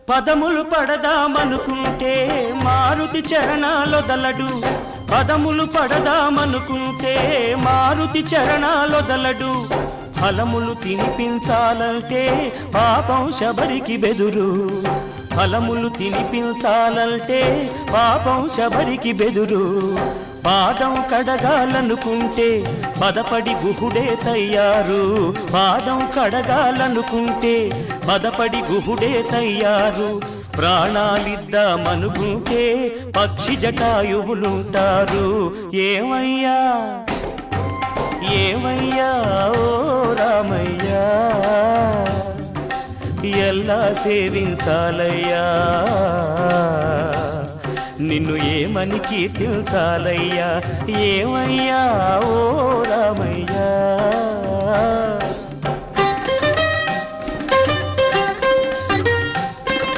పదములు పడదామనుకుంటే మారుతి చరణాలొదలడు పదములు పడదామనుకుంటే మారుతి చరణాలొదలడు ఫలములు తినిపించాలంటే పాపం శబరికి బెదురు ఫలములు తినిపించాలంటే పాపం శబరికి బెదురు పాదం కడగాలనుకుంటే పదపడి గుహుడే తయ్యారు పాదం కడగాలనుకుంటే పదపడి గుహుడే తయ్యారు ప్రాణాలిద్దామనుకుంటే పక్షి జటాయువులుంటారు ఏమయ్యా ఏమయ్యా ఓ రామయ్యా ఎల్లా సేవించాలయ్యా నిన్ను ఏమని కీర్తించాలయ్యా ఏమయ్యా ఓ రామయ్యా